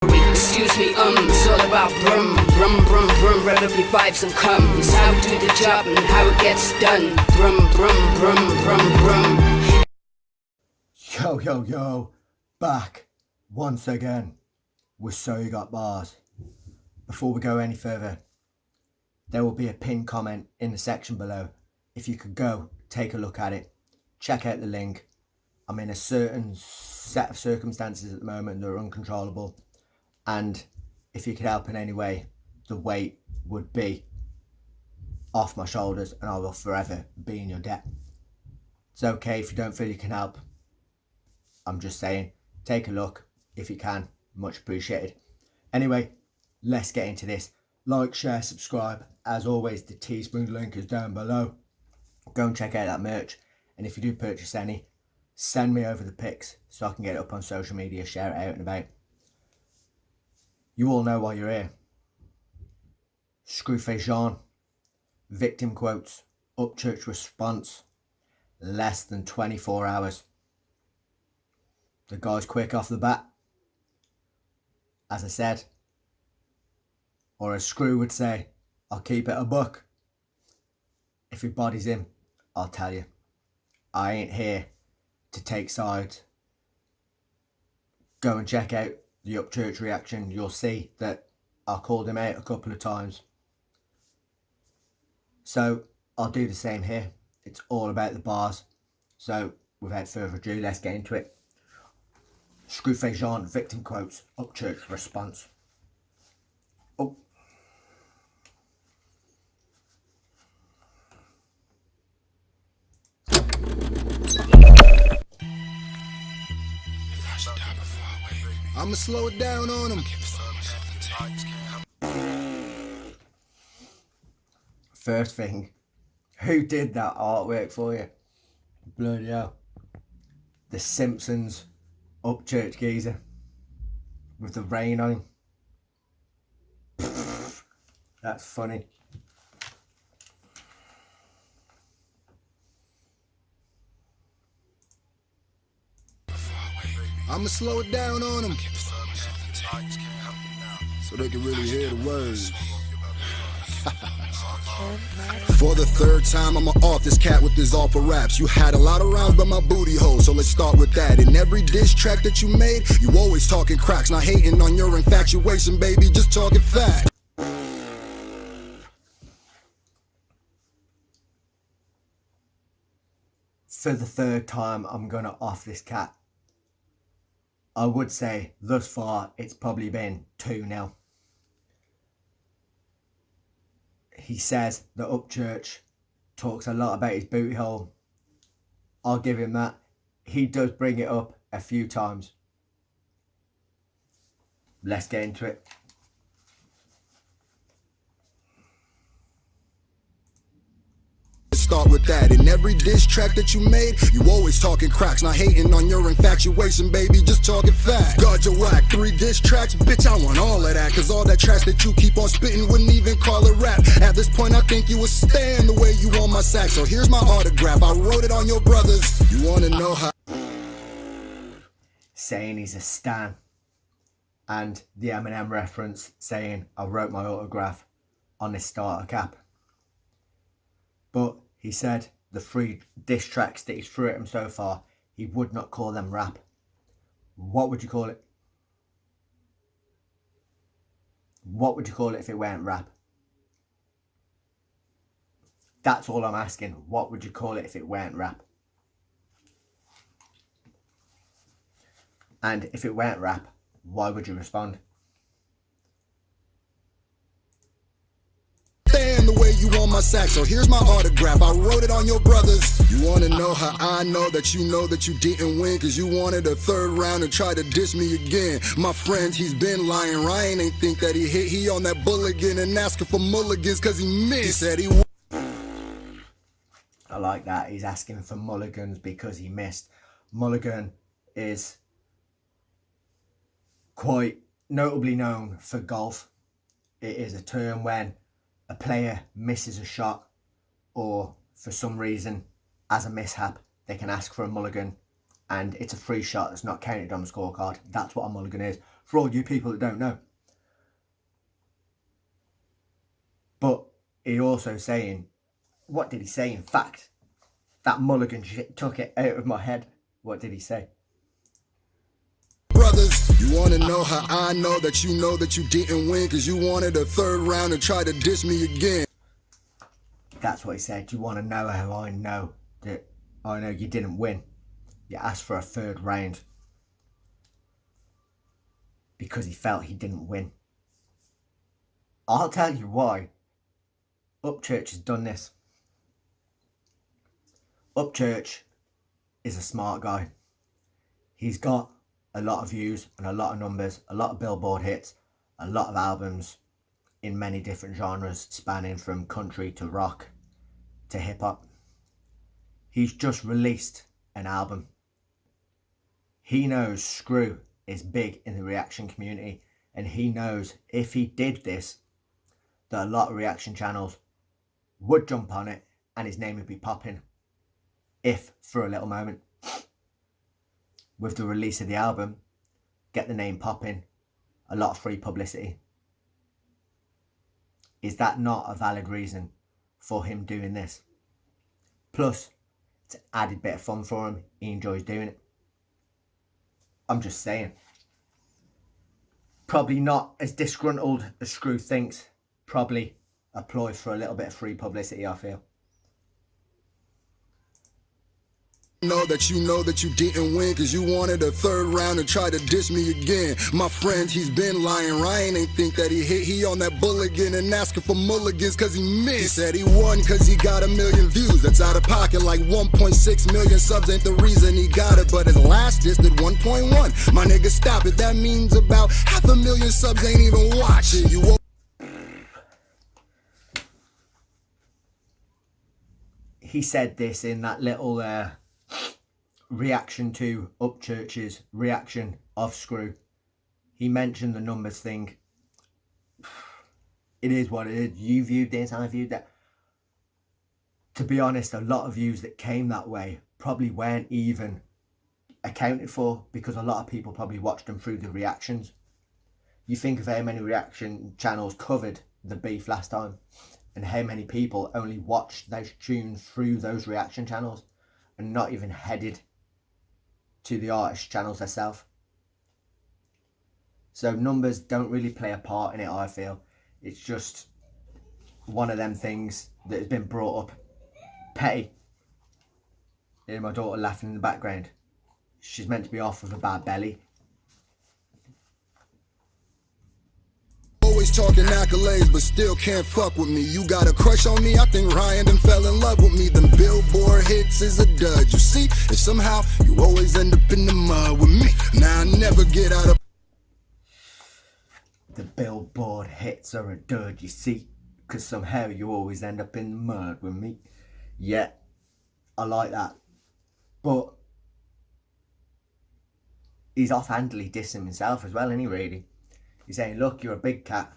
Excuse me, it's all about brum, brum, brum, brum, relatively vibes and come. It's how we do the job and how it gets done. Brum, brum, brum, brum, brum. Yo, yo, yo, back once again with So You Got Bars. Before we go any further, there will be a pinned comment in the section below. If you could go take a look at it, check out the link. I'm in a certain set of circumstances at the moment that are uncontrollable, and if you could help in any way, the weight would be off my shoulders and I will forever be in your debt. It's okay if you don't feel you can help. I'm just saying, take a look if you can, much appreciated. Anyway, let's get into this. Like, share, subscribe. As always, the Teespring link is down below. Go and check out that merch, and if you do purchase any, send me over the pics so I can get it up on social media, share it out and about. You all know why you're here. Scru Face Jean, victim quotes, UpChurch Response, less than 24 hours. The guy's quick off the bat, as I said, or as Screw would say, I'll keep it a buck. If he bodies him, I'll tell you. I ain't here to take sides. Go and check out the UpChurch reaction. You'll see that I called him out a couple of times. So I'll do the same here. It's all about the bars. So without further ado, let's get into it. Scru Face Jean, victim quotes, UpChurch Response. Oh. I'ma slow it down on him. First thing, who did that artwork for you? Bloody hell. The Simpsons UpChurch geezer with the rain on him. That's funny. I'ma slow it down on them so they can really hear the words. For the third time, I'ma off this cat with his awful raps. You had a lot of rounds by my booty hole, so let's start with that. In every diss track that you made, you always talking cracks. Not hating on your infatuation, baby, just talking fact. For the third time, I'm gonna off this cat. I would say thus far it's probably been 2 now. He says that UpChurch talks a lot about his booty hole. I'll give him that. He does bring it up a few times. Let's get into it. Start with that. In every diss track that you made, you always talking cracks. Not hating on your infatuation, baby, just talking fact. God, you whack. 3 diss tracks, bitch, I want all of that. Cause all that trash that you keep on spitting wouldn't even call it rap. At this point, I think you would stand the way you on my sack. So here's my autograph. I wrote it on your brothers. You wanna know how? Saying he's a stan. And the Eminem reference saying I wrote my autograph on this starter cap. But he said the 3 diss tracks that he's threw at him so far, he would not call them rap. What would you call it? What would you call it if it weren't rap? That's all I'm asking. What would you call it if it weren't rap? And if it weren't rap, why would you respond? The way you on my sack, so here's my autograph. I wrote it on your brothers. You wanna know how I know that you didn't win? Cause you wanted a 3rd round and tried to diss me again. My friend, he's been lying. Ryan ain't think that he hit. He on that Mulligan and asking for Mulligans cause he missed. He said he I like that. He's asking for Mulligans because he missed. Mulligan is quite notably known for golf. It is a term when a player misses a shot, or for some reason, as a mishap, they can ask for a mulligan, and it's a free shot that's not counted on the scorecard. That's what a mulligan is. for all you people that don't know. But he also saying, what did he say? In fact, that Mulligan shit took it out of my head. What did he say? Brothers, you want to know how I know that you didn't win? Because you wanted a third round and tried to diss me again. That's what he said. Do you want to know how I know that I know you didn't win? You asked for a third round. Because he felt he didn't win. I'll tell you why. UpChurch has done this. UpChurch is a smart guy. He's got a lot of views and a lot of numbers, a lot of Billboard hits, a lot of albums in many different genres, spanning from country to rock to hip hop. He's just released an album. He knows Scru is big in the reaction community, and he knows if he did this, that a lot of reaction channels would jump on it and his name would be popping, if for a little moment. With the release of the album, get the name popping, a lot of free publicity. Is that not a valid reason for him doing this? Plus, it's an added bit of fun for him. He enjoys doing it. I'm just saying. Probably not as disgruntled as Scru thinks. Probably a ploy for a little bit of free publicity, I feel. Know that you didn't win because you wanted a third round and tried to diss me again. My friend, he's been lying. Ryan ain't think that he hit. He on that Bulligan and asking for mulligans because he missed. He said he won because he got 1 million views. That's out of pocket. Like 1.6 million subs ain't the reason he got it. But his last diss did 1.1. My nigga, stop it. That means about 500,000 subs ain't even watching. You He said this in that little reaction to UpChurch's reaction of Scru. He mentioned the numbers thing. It is what it is. You viewed this, I viewed that. To be honest, a lot of views that came that way probably weren't even accounted for, because a lot of people probably watched them through the reactions. You think of how many reaction channels covered the beef last time, and how many people only watched those tunes through those reaction channels and not even headed to the artist channels themselves. So numbers don't really play a part in it, I feel. It's just one of them things that has been brought up. Petty. Hear my daughter laughing in the background. She's meant to be off with a bad belly. always talking accolades, but still can't fuck with me. You got a crush on me? I think Ryan done fell in love with me. Them Billboard hits is a dud. You see, and somehow you always end up in the mud with me. Now I never get out of. The Billboard hits are a dud, you see, because somehow you always end up in the mud with me. Yeah, I like that. But he's offhandedly dissing himself as well, isn't he, really? He's saying, look, you're a big cat.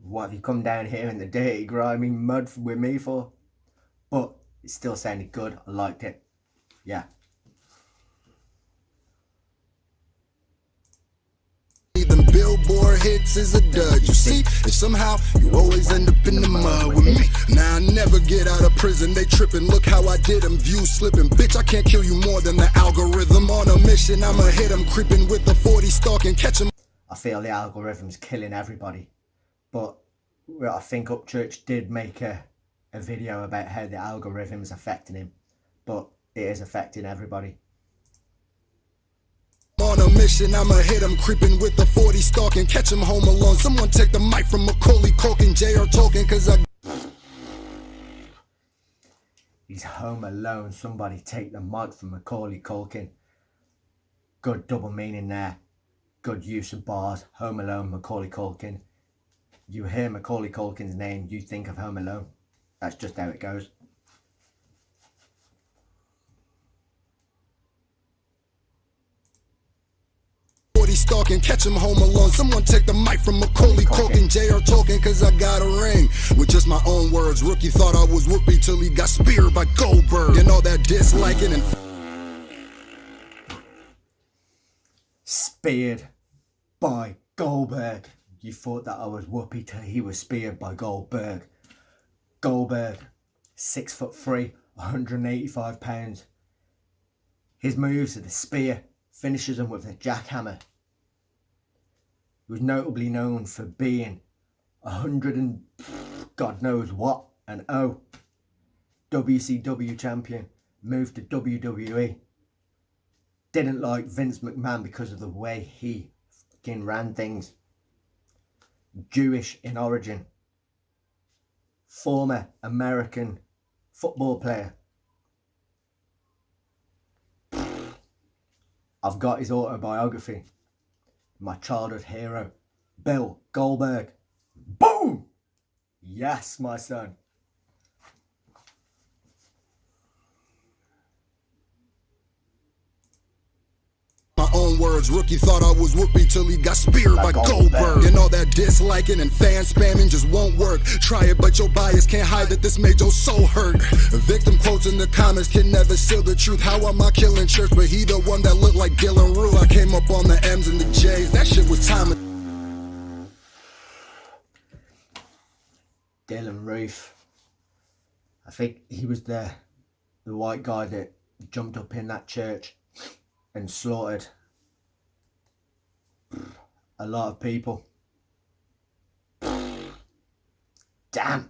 What have you come down here in the dirty, grimy mud with me for? But it still sounded good. I liked it. Yeah. Them Billboard hits is a dud. You see, and somehow you always end up in the mud with me. Now I never get out of prison. They tripping. Look how I did them. Views slipping. Bitch, I can't kill you more than the algorithm. On a mission, I'ma hit them. Creeping with the 40 stalking, catch them. I feel the algorithm's killing everybody. But I think UpChurch did make a video about how the algorithm's affecting him. But it is affecting everybody. On a mission, I'ma hit him, creeping with the 40 stalking, catch him home alone. Someone take the mic from Macaulay Culkin, J.R. Tolkien, cause I... He's home alone. Somebody take the mic from Macaulay Culkin. Good double meaning there. Good use of bars. Home Alone, Macaulay Culkin. You hear Macaulay Culkin's name, you think of Home Alone. That's just how it goes. Stalking, catch him home alone. Someone take the mic from Macaulay Culkin, J.R. Tolkien, cause I got a ring. With just my own words, rookie thought I was Whoopi till he got speared by Goldberg. You know that disliking and... Speared by Goldberg. You thought that I was Whoopi till he was speared by Goldberg. Goldberg, 6'3", 185 pounds. His moves are the spear, finishes them with the jackhammer. He was notably known for being 100 and God knows what, an WCW champion, moved to WWE. Didn't like Vince McMahon because of the way he fucking ran things. Jewish in origin. Former American football player. I've got his autobiography. My childhood hero, Bill Goldberg. Boom! Yes, my son. Own words, rookie thought I was Whoopi till he got speared by Goldberg. And all that disliking and fan spamming just won't work. Try it, but your bias can't hide that this made your soul hurt. Victim quotes in the comments can never seal the truth. How am I killing church, but he the one that looked like Dylan Rue? I came up on the M's and the J's, that shit was time. Dylan Roof. I think he was the white guy that jumped up in that church and slaughtered a lot of people. Damn.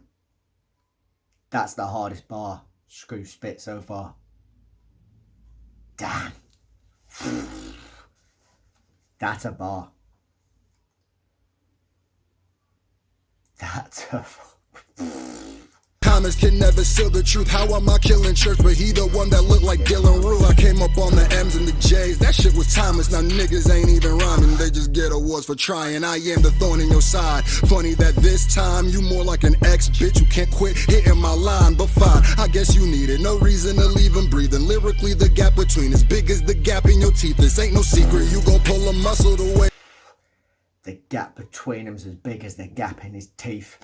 That's the hardest bar Scru spit so far. Damn. That's a bar. That's a... Comments can never seal the truth. How am I killing church, but he the one that looked like Dylan Rue? I came up on the M's and the J's, that shit was timeless. Now niggas ain't even rhyming, they just get awards for trying. I am the thorn in your side. Funny that this time you more like an ex-bitch. You can't quit hitting my line, but fine, I guess you need it. No reason to leave him breathing. Lyrically the gap between as big as the gap in your teeth. This ain't no secret, you gon' pull a muscle the way. The gap between them's as big as the gap in his teeth.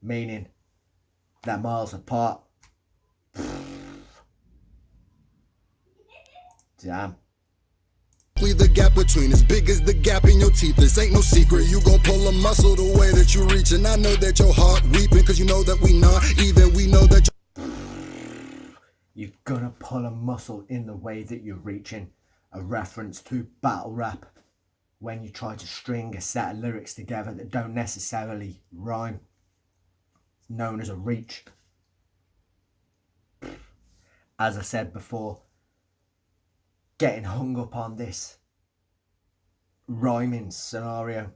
Meaning they're miles apart. Damn. The gap between as big as the gap in your teeth. This ain't no secret, you gon' pull a muscle the way that you reach. And I know that your heart weeping, cause you know that we not even. We know that you're gonna pull a muscle in the way that you're reaching. A reference to battle rap, when you try to string a set of lyrics together that don't necessarily rhyme. Known as a reach. As I said before, getting hung up on this rhyming scenario,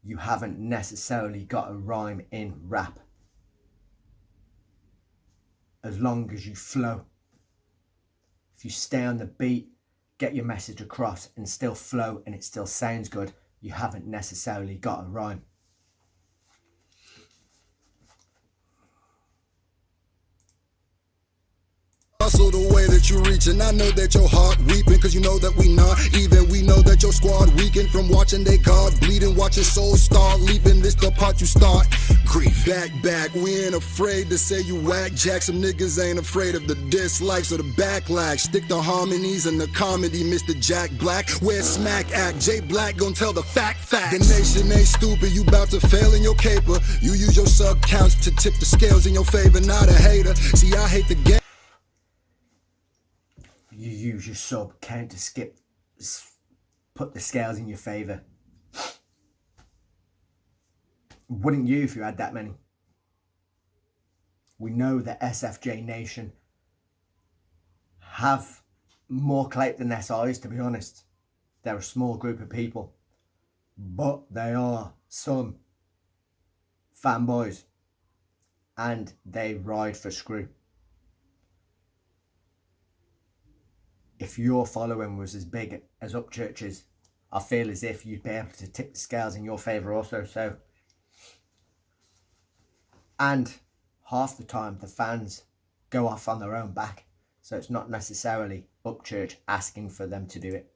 you haven't necessarily got a rhyme in rap. As long as you flow. If you stay on the beat, get your message across and still flow and it still sounds good, you haven't necessarily got a rhyme. muscle the way that you reach. And I know that your heart weeping, cause you know that we not even. We know that your squad weakened from watching they God bleeding. Watch your soul start leaping, this the part you start grief. Back, we ain't afraid to say you whack jack. Some niggas ain't afraid of the dislikes or the backlash. Stick the harmonies and the comedy, Mr. Jack Black. Where smack act, J Black gon' tell the facts. The nation ain't stupid, you bout to fail in your caper. You use your sub counts to tip the scales in your favor, not a hater. See, I hate the game. You use your sub count to put the scales in your favour. Wouldn't you if you had that many? We know that SFJ Nation have more clout than their size, to be honest. They're a small group of people. But they are some fanboys. And they ride for Scru. If your following was as big as UpChurch's, I feel as if you'd be able to tip the scales in your favour also. So, and half the time the fans go off on their own back. So it's not necessarily UpChurch asking for them to do it.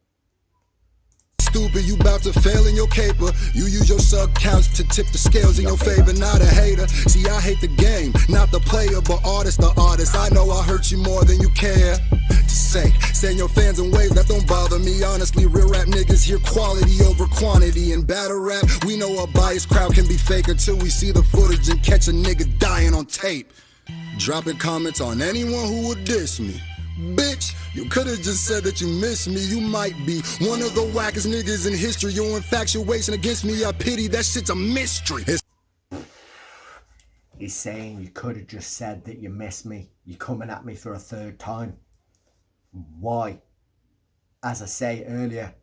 Stupid, you bout to fail in your caper. You use your sub counts to tip the scales in your favor, not a hater. See, I hate the game, not the player, but artist the artist. I know I hurt you more than you care. to say. Send your fans in ways that don't bother me. Honestly, real rap niggas hear quality over quantity. In battle rap, we know a biased crowd can be fake until we see the footage and catch a nigga dying on tape. Dropping comments on anyone who would diss me. Bitch, you could've just said that you miss me. You might be one of the wackest niggas in history. Your infatuation against me, I pity. That shit's a mystery. He's saying you could have just said that you miss me. You're coming at me for a third time. Why? As I say earlier,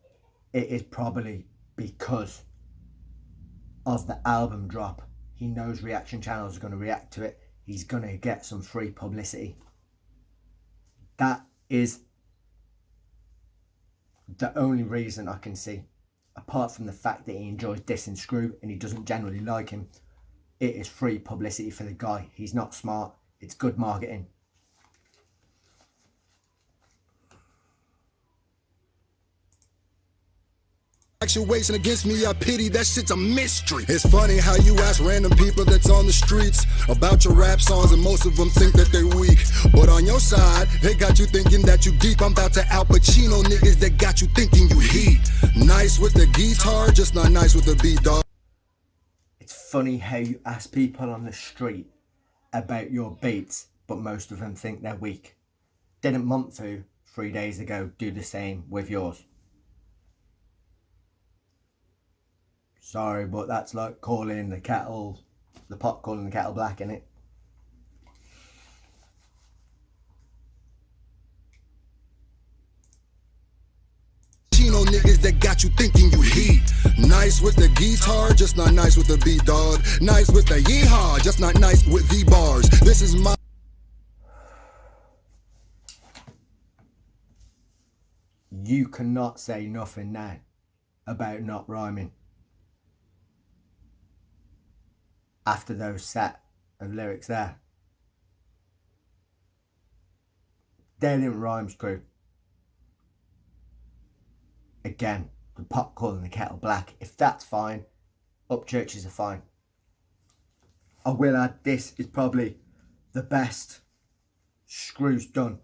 it is probably because of the album drop. He knows reaction channels are going to react to it. He's going to get some free publicity. That is the only reason I can see, apart from the fact that he enjoys dissing Scru and he doesn't generally like him. It is free publicity for the guy. He's not smart. It's good marketing. Actuation against me, I pity. That shit's a mystery. It's funny how you ask random people that's on the streets about your rap songs, and most of them think that they weak. But on your side, they got you thinking that you deep. I'm about to Al Pacino niggas that got you thinking you heat. Nice with the guitar, just not nice with the beat, dog. It's funny how you ask people on the street about your beats, but most of them think they're weak. Didn't Montfu 3 days ago do the same with yours? Sorry, but that's like calling the pot calling the kettle black, innit? Niggas that got you thinking you heat. Nice with the guitar, just not nice with the beat, dog. Nice with the yeehaw, just not nice with the bars. This is my... You cannot say nothing now about not rhyming after those set of lyrics there. They didn't rhyme, Scru. Again, the pot calling the kettle black. If that's fine, UpChurches are fine. I will add, this is probably the best Scru's done.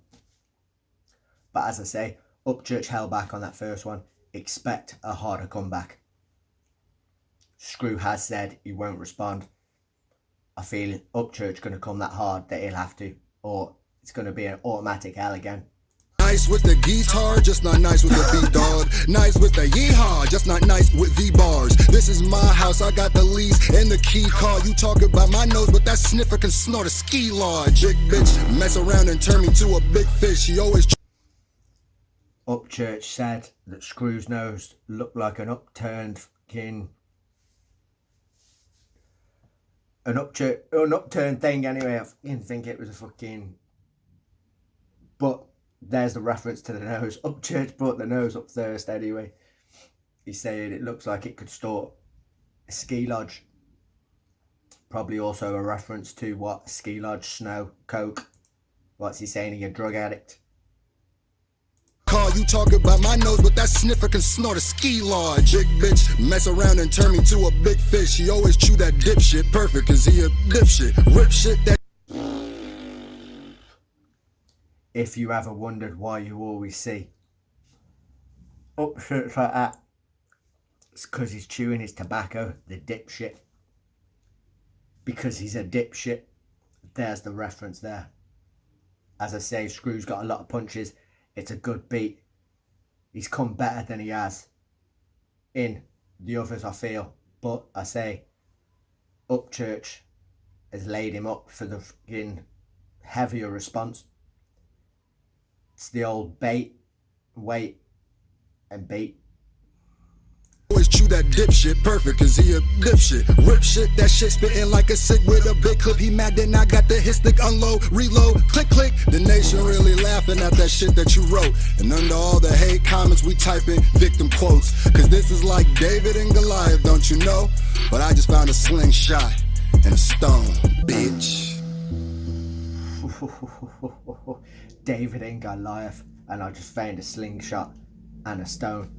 But as I say, UpChurch held back on that first one. Expect a harder comeback. Scru has said he won't respond. I feel UpChurch going to come that hard that he'll have to, or it's going to be an automatic L again. Nice with the guitar, just not nice with the beat, dog. Nice with the yeehaw, just not nice with the bars. This is my house, I got the lease and the key card. You talk about my nose, but that sniffer can snort a ski lodge. Big bitch, mess around and turn me to a big fish. She always... UpChurch said that Scru's nose looked like an upturned fucking... An upturned thing anyway. I fucking think it was a fucking... But... there's the reference to the nose. UpChurch brought the nose up first anyway. He's saying it looks like it could store a ski lodge. Probably also a reference to what? Ski lodge, snow, coke. What's he saying? He a drug addict. You talk about my nose, but that sniffer can snort a ski lodge. Big bitch, mess around and turn me to a big fish. She always chew that dipshit perfect, cause he a dipshit. Rip shit that... If you ever wondered why you always see UpChurch like that, it's because he's chewing his tobacco, the dipshit. Because he's a dipshit. There's the reference there. As I say, Scru's got a lot of punches. It's a good beat. He's come better than he has in the others, I feel. But I say, UpChurch has laid him up for the fucking heavier response. It's the old bait, wait, and beat. Always chew that dipshit perfect, cause he a dipshit. Rip shit, that shit spitting like a sick with a big clip. He mad then I got the hit stick, unload, reload, click, click. The nation really laughing at that shit that you wrote. And under all the hate comments, we typing victim quotes. Cause this is like David and Goliath, don't you know? But I just found a slingshot and a stone, bitch. David and Goliath, and I just found a slingshot and a stone.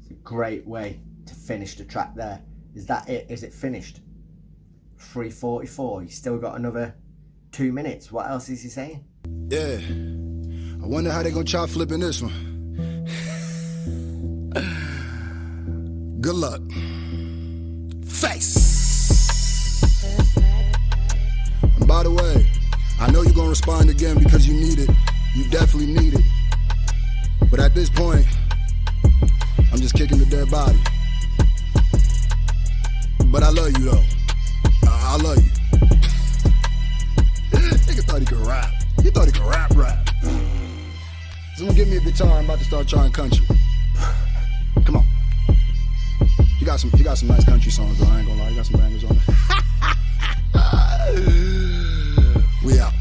It's a great way to finish the track there. Is that it? Is it finished? 3:44. He's still got another 2 minutes. What else is he saying? Yeah. I wonder how they gonna try flipping this one. Good luck. Face. And by the way, I know you're gonna respond again because you need it. You definitely need it. But at this point, I'm just kicking the dead body. But I love you though. I love you. Nigga thought he could rap. He thought he could rap. Someone give me a guitar, I'm about to start trying country. Come on. He got some nice country songs though, I ain't gonna lie. He got some bangers on there. We out.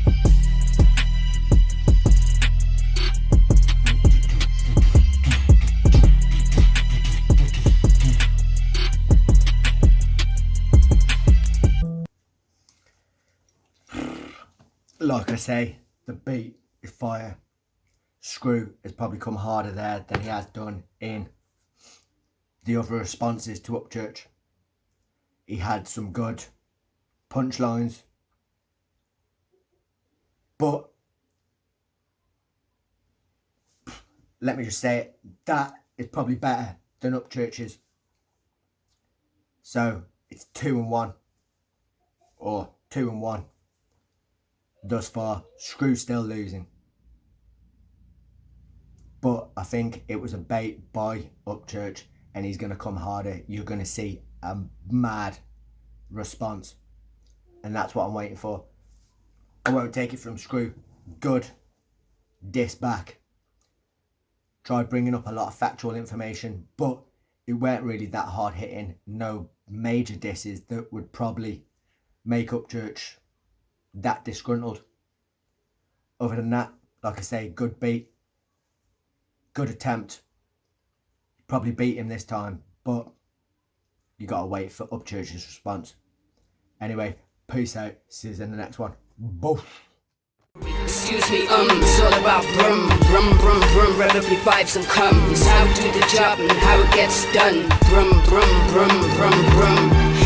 Like I say, the beat is fire. Scru has probably come harder there than he has done in the other responses to UpChurch. He had some good punchlines, but let me just say it, that is probably better than UpChurch's. So it's 2-1 or 2-1 thus far. Scru's still losing. But I think it was a bait by UpChurch and he's going to come harder. You're going to see a mad response. And that's what I'm waiting for. I won't take it from Scru. Good diss back. Tried bringing up a lot of factual information, but it weren't really that hard hitting. No major disses that would probably make UpChurch that disgruntled. Other than that, like I say, good beat. Good attempt. Probably beat him this time, but you gotta wait for UpChurch's response. Anyway, peace out. See you in the next one. Boof. Excuse me, it's all about brum, brum, brum, brum, relatively vibes and come. It's how to do the job and how it gets done. Brum, brum, brum, brum, brum.